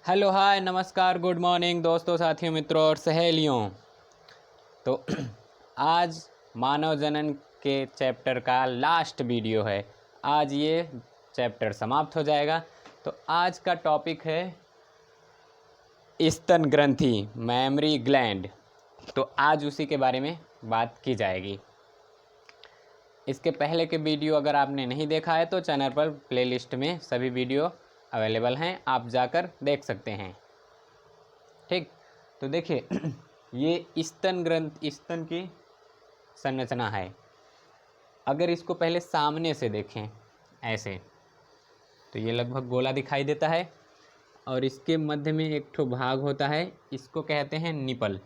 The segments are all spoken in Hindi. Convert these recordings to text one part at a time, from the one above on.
हेलो हाय नमस्कार गुड मॉर्निंग दोस्तों साथियों मित्रों और सहेलियों। तो आज मानव जनन के चैप्टर का लास्ट वीडियो है। आज ये चैप्टर समाप्त हो जाएगा। तो आज का टॉपिक है स्तन ग्रंथि, मैमरी ग्लैंड। तो आज उसी के बारे में बात की जाएगी। इसके पहले के वीडियो अगर आपने नहीं देखा है तो चैनल पर प्लेलिस्ट में सभी वीडियो अवेलेबल हैं, आप जाकर देख सकते हैं। ठीक, तो देखिए ये स्तन की संरचना है। अगर इसको पहले सामने से देखें ऐसे तो ये लगभग गोला दिखाई देता है और इसके मध्य में एक ठो भाग होता है, इसको कहते हैं निपल।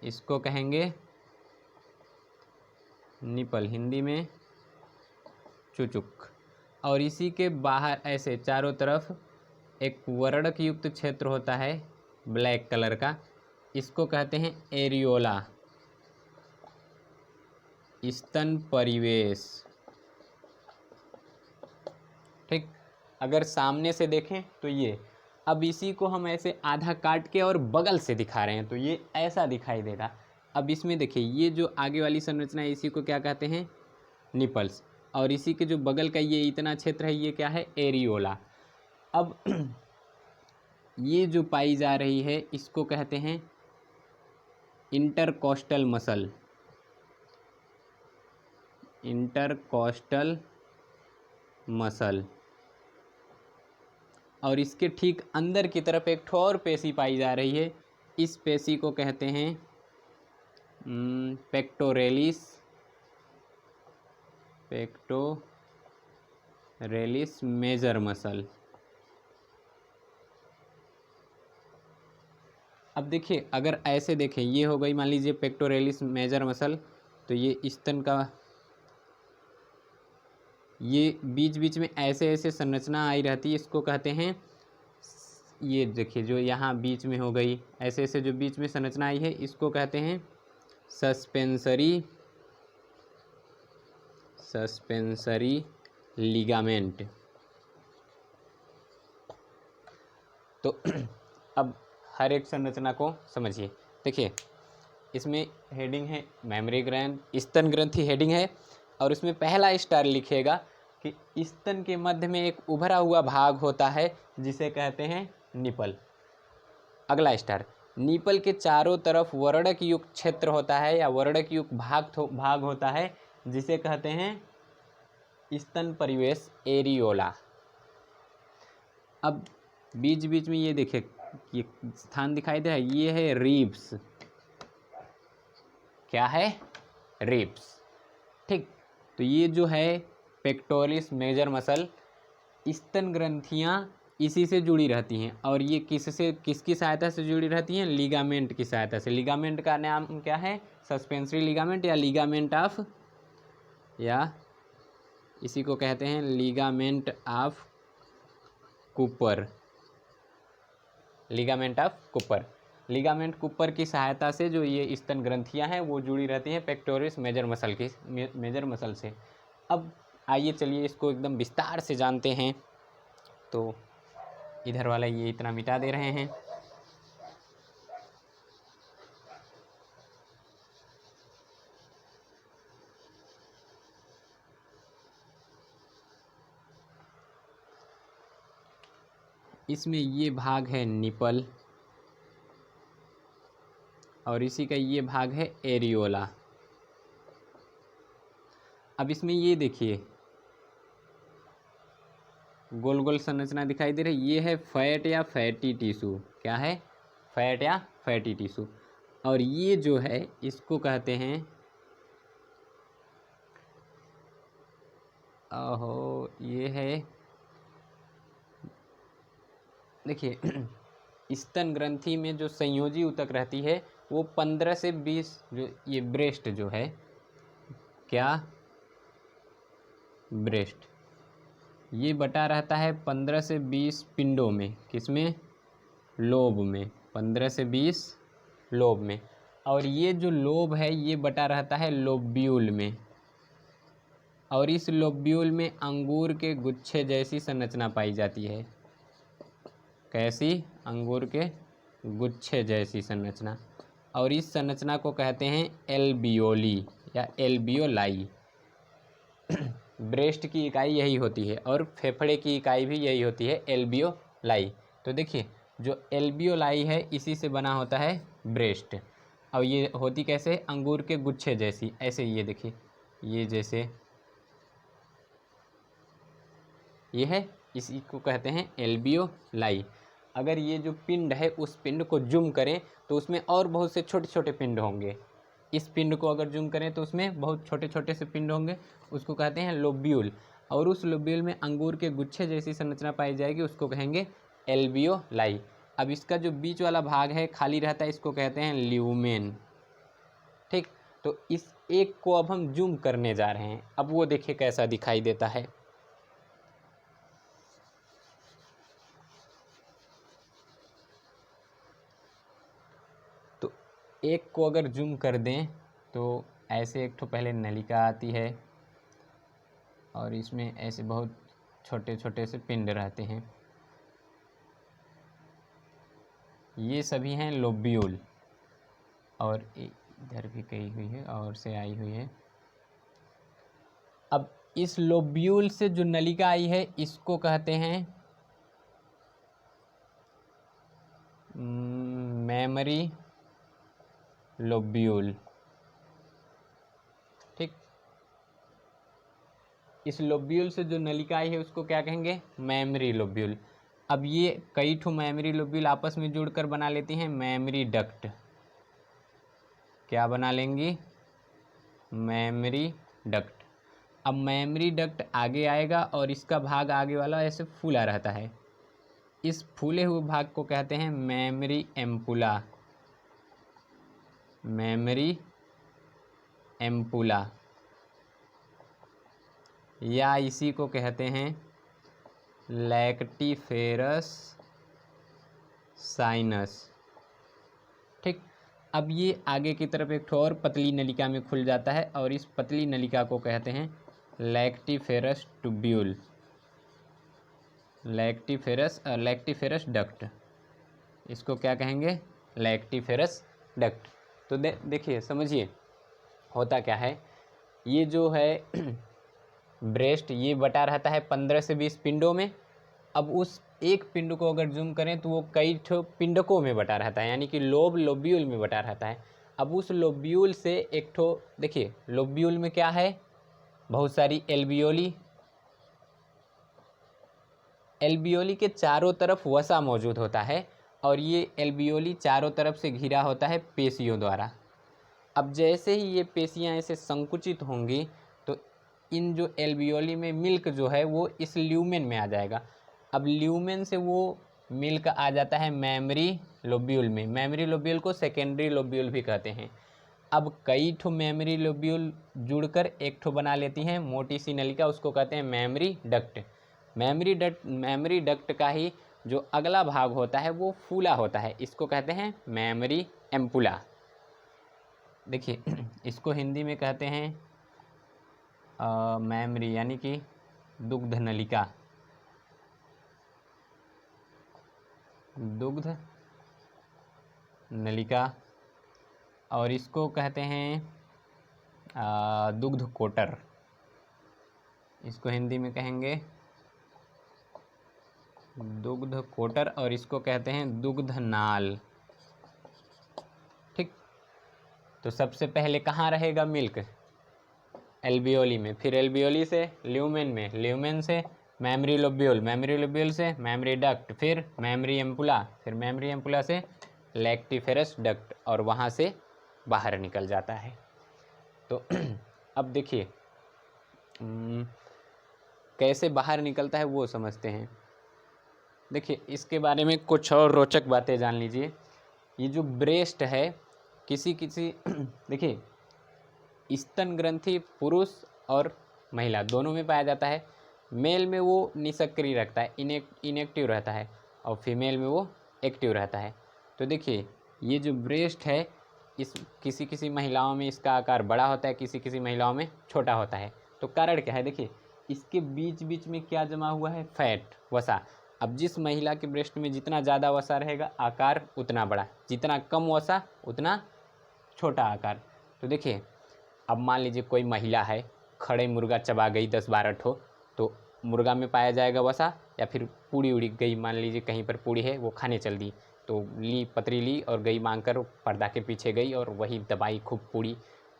इसको कहेंगे निपल, हिंदी में चुचुक। और इसी के बाहर ऐसे चारों तरफ एक वर्णक युक्त क्षेत्र होता है ब्लैक कलर का, इसको कहते हैं एरियोला, स्तन परिवेश। ठीक, अगर सामने से देखें तो ये, अब इसी को हम ऐसे आधा काट के और बगल से दिखा रहे हैं तो ये ऐसा दिखाई देगा। अब इसमें देखिए ये जो आगे वाली संरचना है इसी को क्या कहते हैं, निपल्स। और इसी के जो बगल का ये इतना क्षेत्र है ये क्या है, एरियोला। अब ये जो पाई जा रही है इसको कहते हैं इंटरकोस्टल मसल, इंटरकोस्टल मसल। और इसके ठीक अंदर की तरफ एक ठो और पेशी पाई जा रही है, इस पेशी को कहते हैं पेक्टोरेलिस, पेक्टोरेलिस मेजर मसल। अब देखिए अगर ऐसे देखें, ये हो गई मान लीजिए पेक्टोरेलिस मेजर मसल, तो ये स्तन का ये बीच बीच में ऐसे ऐसे संरचना आई रहती है, इसको कहते हैं, ये देखिए जो यहाँ बीच में हो गई ऐसे ऐसे जो बीच में संरचना आई है इसको कहते हैं सस्पेंसरी लिगामेंट। तो अब हर एक संरचना को समझिए। देखिए इसमें हेडिंग है मैमरी ग्लैंड, स्तन ग्रंथि हेडिंग है, और उसमें पहला स्टार लिखिएगा कि स्तन के मध्य में एक उभरा हुआ भाग होता है जिसे कहते हैं निपल। अगला स्टार, निपल के चारों तरफ वर्णक युक्त क्षेत्र होता है या वर्णक युक्त भाग होता है जिसे कहते हैं स्तन परिवेश, एरियोला। अब बीच बीच में ये देखिए ये स्थान दिखाई दे रहा है, ये है रिब्स। क्या है, रिब्स। ठीक, तो ये जो है पेक्टोरिस मेजर मसल, स्तन ग्रंथियां इसी से जुड़ी रहती हैं। और ये किसकी सहायता से जुड़ी रहती हैं, लिगामेंट की सहायता से। लिगामेंट का नाम क्या है, सस्पेंसरी लिगामेंट या लिगामेंट ऑफ, या इसी को कहते हैं ligament of Cooper, ligament of Cooper. Ligament Cooper की सहायता से जो ये स्तन ग्रंथियां हैं वो जुड़ी रहती हैं पेक्टोरिस मेजर मसल से। अब आइए चलिए इसको एकदम विस्तार से जानते हैं। तो इधर वाला ये इतना मिटा दे रहे हैं। इसमें ये भाग है निपल और इसी का ये भाग है एरियोला। अब इसमें ये देखिए गोल गोल संरचना दिखाई दे रही, ये है फैट या फैटी टिश्यू। क्या है, फैट या फैटी टिश्यू। और ये जो है इसको कहते हैं, ये है, देखिए स्तन ग्रंथि में जो संयोजी ऊतक रहती है वो 15 से 20, जो ये ब्रेस्ट जो है, क्या, ब्रेस्ट, ये बटा रहता है 15 से 20 पिंडों में। किसमें, लोब में, 15 से 20 लोब में। और ये जो लोब है ये बटा रहता है लोब्यूल में, और इस लोब्यूल में अंगूर के गुच्छे जैसी संरचना पाई जाती है। कैसी? अंगूर के गुच्छे जैसी संरचना, और इस संरचना को कहते हैं एल्बियोली या एल्बियोलाई। ब्रेस्ट की इकाई यही होती है और फेफड़े की इकाई भी यही होती है, एल्बियोलाई। तो देखिए जो एल्बियोलाई है इसी से बना होता है ब्रेस्ट, और ये होती कैसे? अंगूर के गुच्छे जैसी, ऐसे। ये देखिए, ये जैसे ये है, इसी को कहते हैं एल्बियोलाई। अगर ये जो पिंड है उस पिंड को जूम करें तो उसमें और बहुत से छोटे छोटे पिंड होंगे। इस पिंड को अगर जूम करें तो उसमें बहुत छोटे छोटे से पिंड होंगे, उसको कहते हैं लोब्यूल। और उस लोब्यूल में अंगूर के गुच्छे जैसी संरचना पाई जाएगी, उसको कहेंगे एल्बियोलाई। अब इसका जो बीच वाला भाग है खाली रहता है, इसको कहते हैं ल्यूमेन। ठीक, तो इस एक को अब हम जूम करने जा रहे हैं। अब वो देखिए कैसा दिखाई देता है। तो एक को अगर जूम कर दें तो ऐसे एक तो पहले नलिका आती है और इसमें ऐसे बहुत छोटे छोटे से पिंड रहते हैं, ये सभी हैं लोब्यूल। और इधर भी कही हुई है और से आई हुई है। अब इस लोब्यूल से जो नलिका आई है इसको कहते हैं मेमरी लोब्यूल। ठीक, इस लोब्यूल से जो नलिका आई है उसको क्या कहेंगे? Memory lobule. अब ये कई ठो मेमरी लोब्यूल आपस में जुड़कर बना लेती हैं मेमरी डक्ट। क्या बना लेंगी? Mammary duct. अब मेमरी डक्ट आगे आएगा और इसका भाग आगे वाला ऐसे फूला रहता है, इस फूले हुए भाग को कहते हैं मेमरी एम्पुला। मेमरी एम्पुला, या इसी को कहते हैं लैक्टिफेरस साइनस। ठीक, अब ये आगे की तरफ एक ठो और पतली नलिका में खुल जाता है और इस पतली नलिका को कहते हैं लैक्टिफेरस ट्यूब्यूल। लैक्टिफेरस डक्ट, इसको क्या कहेंगे? Lactiferous duct. तो देखिए समझिए होता क्या है। ये जो है ब्रेस्ट, ये बटा रहता है 15 से 20 पिंडों में। अब उस एक पिंड को अगर जूम करें तो वो कई ठो पिंडकों में बटा रहता है, यानी कि लोब्यूल में बटा रहता है। अब उस लोब्यूल से एक ठो, देखिए लोब्यूल में क्या है? बहुत सारी एल्बियोली। एल्बियोली के चारों तरफ वसा मौजूद होता है और ये एल्बियोली चारों तरफ से घिरा होता है पेशियों द्वारा। अब जैसे ही ये पेशियाँ ऐसे संकुचित होंगी तो इन जो एल्बियोली में मिल्क जो है वो इस ल्यूमेन में आ जाएगा। अब ल्यूमेन से वो मिल्क आ जाता है मेमरी लोब्यूल में। मेमरी लोब्यूल को सेकेंडरी लोब्यूल भी कहते हैं। अब कई ठो मेमरी लोब्यूल जुड़कर एक ठो बना लेती हैं मोटी सी नलिका, उसको कहते हैं मेमरी डक्ट। मेमरी डक्ट का ही जो अगला भाग होता है वो फूला होता है, इसको कहते हैं मेमरी एम्पुला। देखिए इसको हिंदी में कहते हैं मेमरी, यानी कि दुग्ध नलिका। दुग्ध नलिका, और इसको कहते हैं दुग्ध कोटर। इसको हिंदी में कहेंगे दुग्ध कोटर, और इसको कहते हैं दुग्ध नाल। ठीक, तो सबसे पहले कहाँ रहेगा मिल्क? एल्बियोली में, फिर एल्बियोली से ल्यूमेन में, ल्यूमेन से मेमरी लोब्यूल, मेमरी लोब्यूल से मेमरी डक्ट, फिर मेमरी एम्पुला, फिर मेमरी एम्पुला से लैक्टिफेरस डक्ट, और वहाँ से बाहर निकल जाता है। तो अब देखिए कैसे बाहर निकलता है वो समझते हैं। देखिए इसके बारे में कुछ और रोचक बातें जान लीजिए। ये जो ब्रेस्ट है किसी देखिए स्तन ग्रंथि पुरुष और महिला दोनों में पाया जाता है। मेल में वो निष्क्रिय रखता है, इनएक्टिव रहता है, और फीमेल में वो एक्टिव रहता है। तो देखिए ये जो ब्रेस्ट है, इस किसी महिलाओं में इसका आकार बड़ा होता है, किसी महिलाओं में छोटा होता है। तो कारण क्या है? देखिए इसके बीच बीच में क्या जमा हुआ है? फैट, वसा। अब जिस महिला के ब्रेस्ट में जितना ज़्यादा वसा रहेगा आकार उतना बड़ा, जितना कम वसा उतना छोटा आकार। तो देखिए अब मान लीजिए कोई महिला है, खड़े मुर्गा चबा गई 10-12 ठो, तो मुर्गा में पाया जाएगा वसा, या फिर पूड़ी उड़ी गई, मान लीजिए कहीं पर पूड़ी है वो खाने चल दी, तो ली पतरी ली और गई मांग कर पर्दा के पीछे गई और वही दबाई खूब पूड़ी,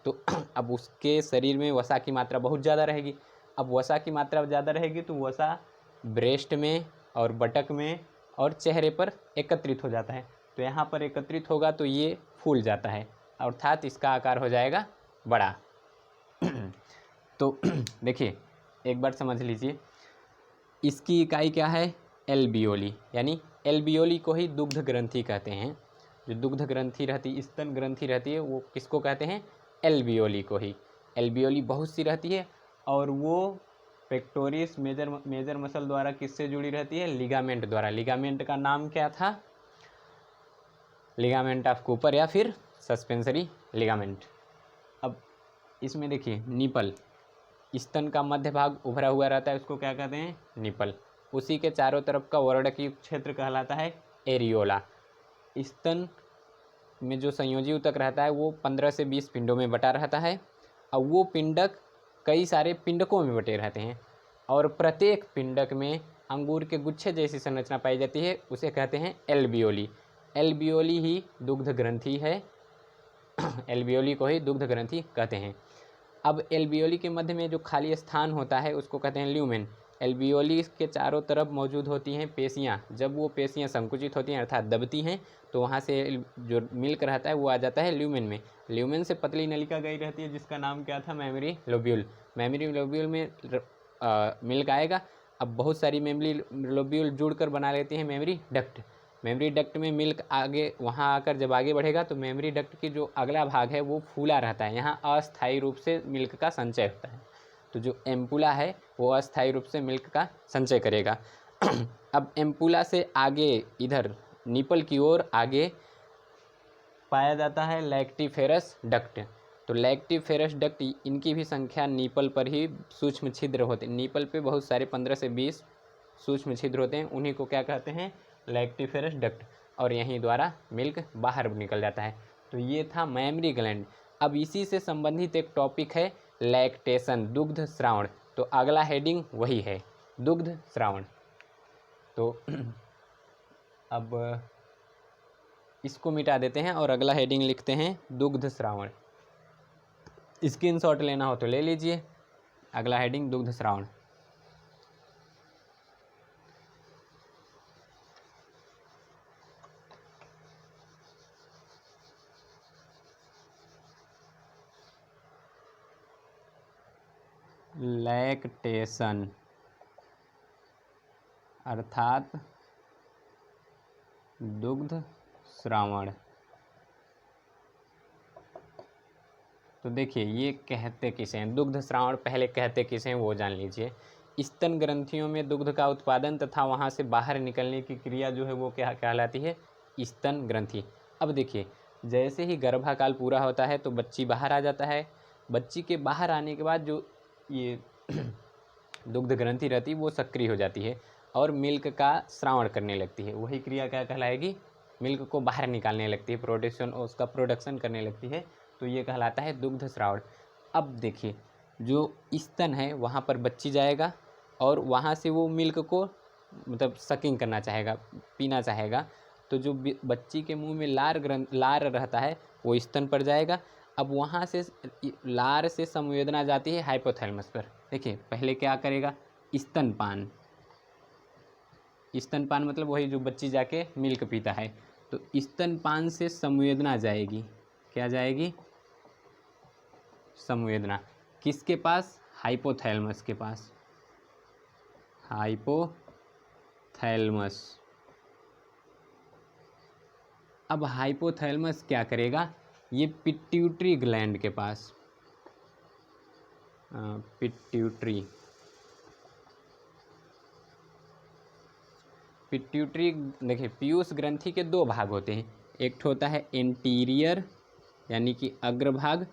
तो अब उसके शरीर में वसा की मात्रा बहुत ज़्यादा रहेगी। अब वसा की मात्रा ज़्यादा रहेगी तो वसा ब्रेस्ट में और बटक में और चेहरे पर एकत्रित हो जाता है, तो यहाँ पर एकत्रित होगा तो ये फूल जाता है, अर्थात इसका आकार हो जाएगा बड़ा। तो देखिए एक बार समझ लीजिए, इसकी इकाई क्या है, एल्बियोली, यानी एल्बियोली को ही दुग्ध ग्रंथि कहते हैं। जो दुग्ध ग्रंथि रहती, स्तन ग्रंथि रहती है, वो किसको कहते हैं, एल्बियोली को ही। एल्बियोली बहुत सी रहती है और वो पेक्टोरिस मेजर मसल द्वारा किससे जुड़ी रहती है, लिगामेंट द्वारा। लिगामेंट का नाम क्या था, लिगामेंट ऑफ कूपर या फिर सस्पेंसरी लिगामेंट। अब इसमें देखिए निपल, स्तन का मध्य भाग उभरा हुआ रहता है, उसको क्या कहते हैं, निपल। उसी के चारों तरफ का वर्णकीय क्षेत्र कहलाता है एरियोला। स्तन में जो संयोजी ऊतक रहता है वो 15 से 20 पिंडों में बटा रहता है, और वो पिंडक कई सारे पिंडकों में बटे रहते हैं, और प्रत्येक पिंडक में अंगूर के गुच्छे जैसी संरचना पाई जाती है, उसे कहते हैं एल्बियोली। एल्बियोली ही दुग्ध ग्रंथि है, एल्बियोली को ही दुग्ध ग्रंथि कहते हैं। अब एल्बियोली के मध्य में जो खाली स्थान होता है उसको कहते हैं ल्यूमेन। एल्बियोली के चारों तरफ मौजूद होती हैं पेशियाँ, जब वो पेशियाँ संकुचित होती हैं अर्थात दबती हैं तो वहाँ से जो मिल्क रहता है वो आ जाता है ल्यूमेन में। ल्यूमेन से पतली नलिका गई रहती है जिसका नाम क्या था, मेमरी लोब्यूल। मेमरी लोब्यूल में मिल्क आएगा। अब बहुत सारी मेमरी लोब्यूल जुड़कर बना लेती हैं मेमरी डक्ट। मेमरी डक्ट में मिल्क आगे वहाँ आकर जब आगे बढ़ेगा तो मेमरी डक्ट की जो अगला भाग है वो फूला रहता है, यहाँ अस्थायी रूप से मिल्क का संचय होता है। तो जो एम्पुला है वो अस्थायी रूप से मिल्क का संचय करेगा। अब एम्पुला से आगे इधर निपल की ओर आगे पाया जाता है लैक्टिफेरस डक्ट। तो लैक्टिफेरस डक्ट इनकी भी संख्या निपल पर ही सूक्ष्म छिद्र होते हैं। निपल पे बहुत सारे 15 से 20 सूक्ष्म छिद्र होते हैं, उन्हीं को क्या कहते हैं, लैक्टिफेरस डक्ट, और यहीं द्वारा मिल्क बाहर निकल जाता है। तो ये था मेमरी ग्लैंड। अब इसी से संबंधित एक टॉपिक है लैक्टेशन, दुग्ध स्रावण। तो अगला हेडिंग वही है, दुग्ध स्रावण। तो अब इसको मिटा देते हैं और अगला हेडिंग लिखते हैं दुग्ध स्रावण। स्क्रीनशॉट लेना हो तो ले लीजिए। अगला हेडिंग दुग्ध स्रावण। लैक्टेशन अर्थात दुग्ध स्रावण। तो देखिए ये कहते किसे हैं, दुग्ध स्रावण पहले कहते किसे हैं वो जान लीजिए। स्तन ग्रंथियों में दुग्ध का उत्पादन तथा वहाँ से बाहर निकलने की क्रिया जो है वो क्या कहलाती है, स्तन ग्रंथि। अब देखिए जैसे ही गर्भाकाल पूरा होता है तो बच्ची बाहर आ जाता है। बच्ची के बाहर आने के बाद जो ये दुग्ध ग्रंथि रहती है वो सक्रिय हो जाती है और मिल्क का स्रावण करने लगती है। वही क्रिया क्या कहलाएगी, मिल्क को बाहर निकालने लगती है, प्रोडक्शन उसका प्रोडक्शन करने लगती है, तो ये कहलाता है दुग्ध स्रावण। अब देखिए जो स्तन है वहाँ पर बच्ची जाएगा और वहाँ से वो मिल्क को मतलब सकिंग करना चाहेगा, पीना चाहेगा, तो जो बच्ची के मुंह में लार रहता है वो स्तन पर जाएगा। अब वहाँ से लार से संवेदना जाती है हाइपोथैलेमस पर। देखिए पहले क्या करेगा, स्तनपान, स्तनपान मतलब वही जो बच्ची जाके मिल्क पीता है। तो स्तनपान से संवेदना जाएगी, क्या जाएगी, संवेदना किसके पास, हाइपोथैलेमस के पास, हाइपोथैलेमस। अब हाइपोथैलेमस क्या करेगा, ये पिट्यूटरी ग्लैंड के पास, पिट्यूटरी देखिए पीयूष ग्रंथि के दो भाग होते हैं, एक होता है एंटीरियर यानी कि अग्रभाग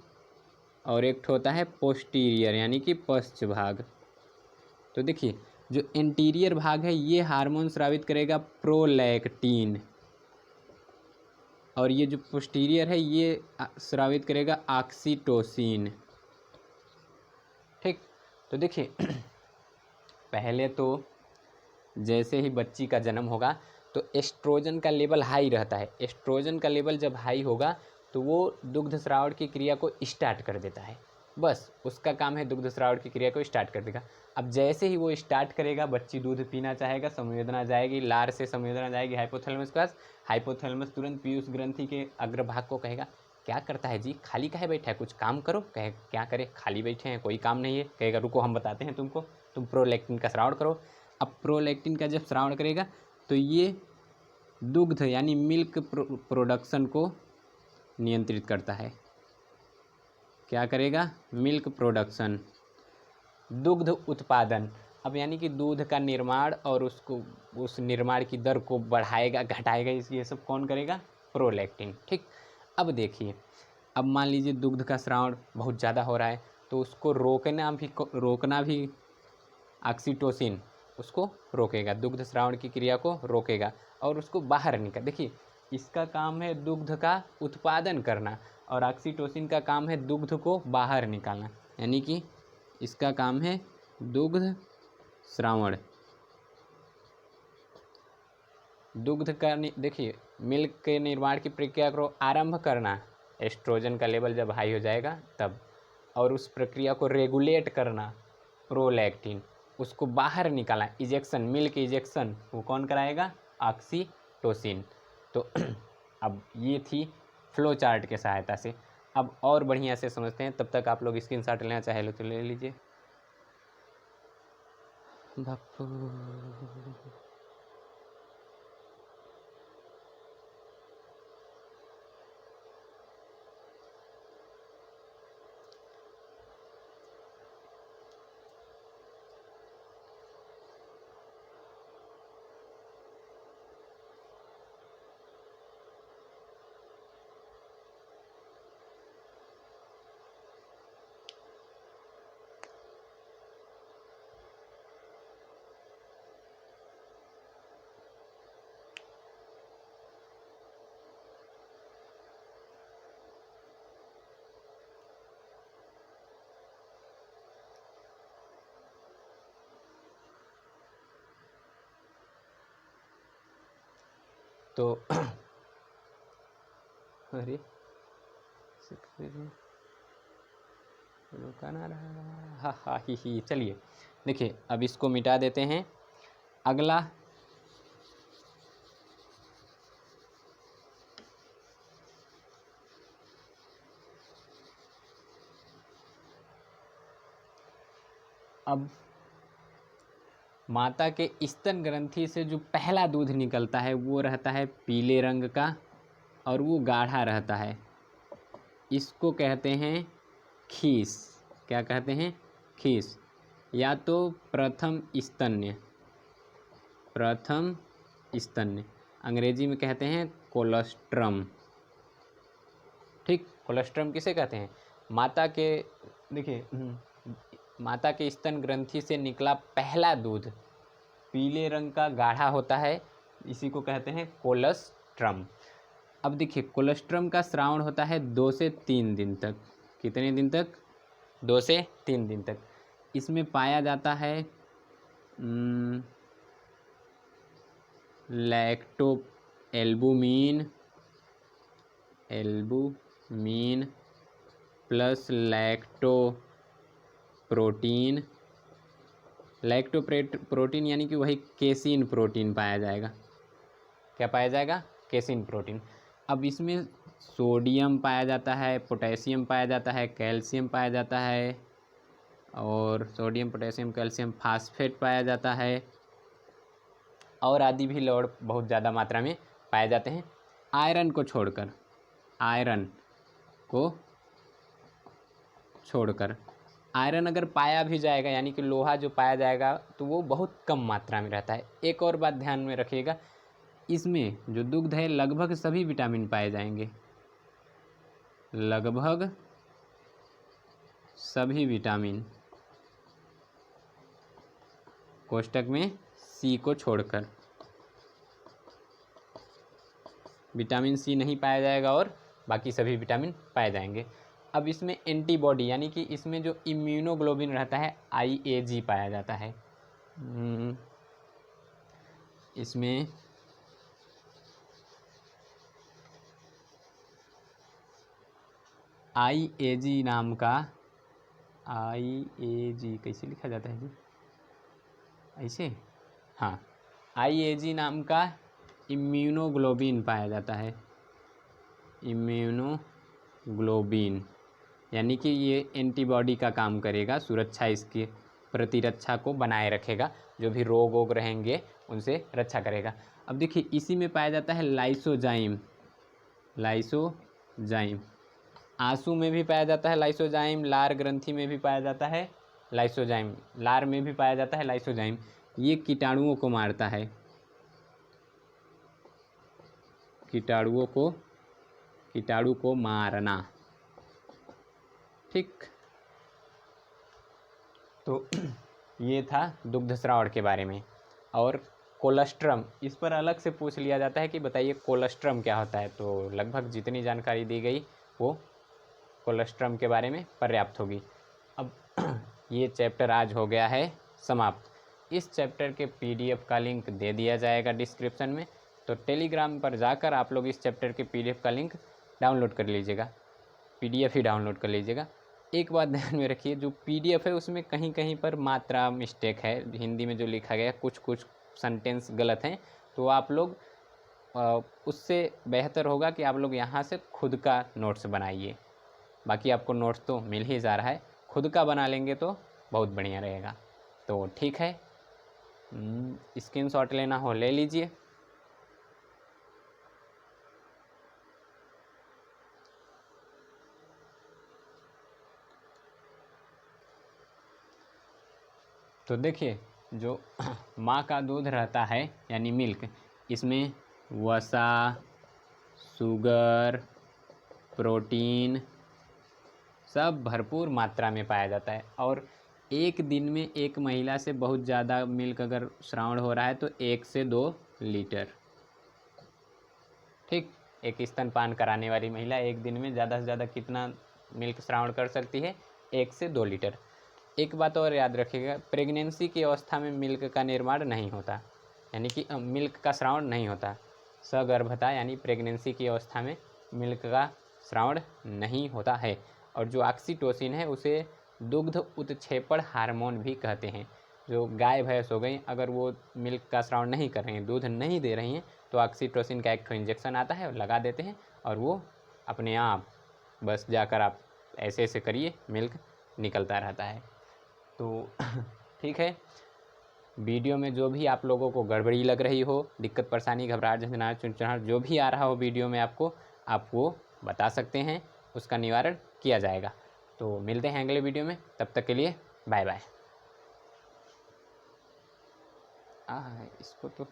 और एक होता है पोस्टीरियर यानी कि पश्च भाग। तो देखिए जो इंटीरियर भाग है ये हार्मोन स्रावित करेगा प्रोलैक्टिन, और ये जो पोस्टीरियर है ये स्रावित करेगा ऑक्सीटोसिन। ठीक, तो देखिए पहले तो जैसे ही बच्ची का जन्म होगा तो एस्ट्रोजन का लेवल हाई रहता है। एस्ट्रोजन का लेवल जब हाई होगा तो वो दुग्ध स्रावण की क्रिया को स्टार्ट कर देता है, बस उसका काम है दुग्ध स्रावण की क्रिया को स्टार्ट कर देगा। अब जैसे ही वो स्टार्ट करेगा, बच्ची दूध पीना चाहेगा, संवेदना जाएगी, लार से संवेदना जाएगी हाइपोथैलेमस के पास। हाइपोथैलेमस तुरंत पीयूष ग्रंथि के अग्रभाग को कहेगा, क्या करता है जी, खाली काहे बैठा है, कुछ काम करो। कहे क्या करे, खाली बैठे हैं, कोई काम नहीं है। कहेगा रुको हम बताते हैं तुमको, तुम प्रोलैक्टिन का स्रावण करो। अब प्रोलैक्टिन का जब स्रावण करेगा तो ये दुग्ध यानी मिल्क प्रोडक्शन को नियंत्रित करता है। क्या करेगा, मिल्क प्रोडक्शन, दुग्ध उत्पादन। अब यानी कि दूध का निर्माण और उसको उस निर्माण की दर को बढ़ाएगा घटाएगा, ये सब कौन करेगा, प्रोलैक्टिन। ठीक, अब देखिए, अब मान लीजिए दुग्ध का स्रावण बहुत ज़्यादा हो रहा है तो उसको रोकना भी ऑक्सीटोसिन उसको रोकेगा, दुग्ध स्रावण की क्रिया को रोकेगा और उसको बाहर निकल। देखिए इसका काम है दुग्ध का उत्पादन करना और ऑक्सीटोसिन का काम है दुग्ध को बाहर निकालना, यानी कि इसका काम है दुग्ध स्रावण। दुग्ध का देखिए मिल्क के निर्माण की प्रक्रिया को आरंभ करना, एस्ट्रोजन का लेवल जब हाई हो जाएगा तब, और उस प्रक्रिया को रेगुलेट करना प्रोलैक्टिन, उसको बाहर निकालना इजेक्शन, मिल्क इजेक्शन, वो कौन कराएगा, ऑक्सीटोसिन। तो अब ये थी फ्लो चार्ट के सहायता से। अब और बढ़िया से समझते हैं, तब तक आप लोग स्क्रीनशॉट लेना चाहे लो तो ले लीजिए। बापू तो अरे रुका ना रहा, हा हा ही। चलिए देखिए अब इसको मिटा देते हैं। अगला अब माता के स्तन ग्रंथि से जो पहला दूध निकलता है वो रहता है पीले रंग का और वो गाढ़ा रहता है, इसको कहते हैं खीस। क्या कहते हैं, खीस, या तो प्रथम स्तन्य, प्रथम स्तन्य, अंग्रेजी में कहते हैं कोलोस्ट्रम। ठीक, कोलोस्ट्रम किसे कहते हैं, माता के, देखिए माता के स्तन ग्रंथि से निकला पहला दूध पीले रंग का गाढ़ा होता है, इसी को कहते हैं कोलोस्ट्रम। अब देखिए कोलोस्ट्रम का स्रावण होता है 2 से 3 दिन तक। कितने दिन तक, 2 से 3 दिन तक। इसमें पाया जाता है lacto albumin, albumin plus lacto protein, lacto protein यानी कि वही केसिन प्रोटीन पाया जाएगा। क्या पाया जाएगा, केसिन प्रोटीन। अब इसमें सोडियम पाया जाता है, पोटेशियम पाया जाता है, कैल्शियम पाया जाता है, और सोडियम पोटेशियम कैल्शियम फास्फेट पाया जाता है, और आदि भी लौड़ बहुत ज़्यादा मात्रा में पाए जाते हैं। आयरन को छोड़कर, आयरन को छोड़कर, आयरन अगर पाया भी जाएगा यानी कि लोहा जो पाया जाएगा तो वो बहुत कम मात्रा में रहता है। एक और बात ध्यान में रखिएगा, इसमें जो दुग्ध है लगभग सभी विटामिन पाए जाएंगे, लगभग सभी विटामिन कोष्ठक में सी को छोड़कर। विटामिन सी नहीं पाया जाएगा और बाकी सभी विटामिन पाए जाएंगे। अब इसमें एंटीबॉडी यानी कि इसमें जो इम्यूनोग्लोबिन रहता है IAG पाया जाता है। इसमें IAG नाम का, IAG कैसे लिखा जाता है जी, ऐसे, हाँ, IAG नाम का इम्यूनोग्लोबिन पाया जाता है। इम्यूनोग्लोबिन यानी कि ये एंटीबॉडी का काम करेगा, सुरक्षा, इसकी प्रतिरक्षा को बनाए रखेगा, जो भी रोग वोग रहेंगे उनसे रक्षा करेगा। अब देखिए इसी में पाया जाता है लाइसोजाइम। लाइसोजाइम आंसू में भी पाया जाता है लाइसोजाइम, लार ग्रंथि में भी पाया जाता है लाइसोजाइम, लार में भी पाया जाता है लाइसोजाइम। ये कीटाणुओं को मारता है, कीटाणु को मारना। ठीक, तो ये था दुग्ध श्रावण के बारे में। और कोलेस्ट्रम, इस पर अलग से पूछ लिया जाता है कि बताइए कोलेस्ट्रम क्या होता है। तो लगभग जितनी जानकारी दी गई वो कोलेस्ट्रम के बारे में पर्याप्त होगी। अब ये चैप्टर आज हो गया है समाप्त। इस चैप्टर के PDF का लिंक दे दिया जाएगा डिस्क्रिप्शन में, तो टेलीग्राम पर जाकर आप लोग इस चैप्टर के PDF का लिंक डाउनलोड कर लीजिएगा, PDF ही डाउनलोड कर लीजिएगा। एक बात ध्यान में रखिए, जो PDF है उसमें कहीं कहीं पर मात्रा मिस्टेक है, हिंदी में जो लिखा गया कुछ सेंटेंस गलत हैं, तो आप लोग उससे बेहतर होगा कि आप लोग यहाँ से खुद का नोट्स बनाइए। बाकी आपको नोट्स तो मिल ही जा रहा है, खुद का बना लेंगे तो बहुत बढ़िया रहेगा। तो ठीक है, स्क्रीनशॉट लेना हो ले लीजिए। तो देखिए जो माँ का दूध रहता है यानी मिल्क, इसमें वसा, शुगर, प्रोटीन सब भरपूर मात्रा में पाया जाता है। और एक दिन में एक महिला से बहुत ज़्यादा मिल्क अगर श्रावण हो रहा है तो 1 से 2 लीटर। ठीक, एक स्तनपान कराने वाली महिला एक दिन में ज़्यादा से ज़्यादा कितना मिल्क श्रावण कर सकती है? 1 से 2 लीटर। एक बात और याद रखिएगा, प्रेगनेंसी की अवस्था में मिल्क का निर्माण नहीं होता, यानी कि मिल्क का श्रावण नहीं होता। सगर्भता यानी प्रेगनेंसी की अवस्था में मिल्क का श्रावण नहीं होता है। और जो ऑक्सीटोसिन है उसे दुग्ध उत्क्षेपण हार्मोन भी कहते हैं। जो गाय भैंस हो गई, अगर वो मिल्क का श्रावण नहीं कर रही हैं, दूध नहीं दे रही हैं, तो ऑक्सीटोसिन का एक ठो इंजेक्शन आता है, लगा देते हैं और वो अपने आप बस जाकर आप ऐसे ऐसे करिए, मिल्क निकलता रहता है। तो ठीक है, वीडियो में जो भी आप लोगों को गड़बड़ी लग रही हो, दिक्कत परेशानी, घबराहट, झंझनाहट, चिड़चिड़ाहट जो भी आ रहा हो वीडियो में आपको, आप वो बता सकते हैं, उसका निवारण किया जाएगा। तो मिलते हैं अगले वीडियो में, तब तक के लिए बाय बाय। इसको तो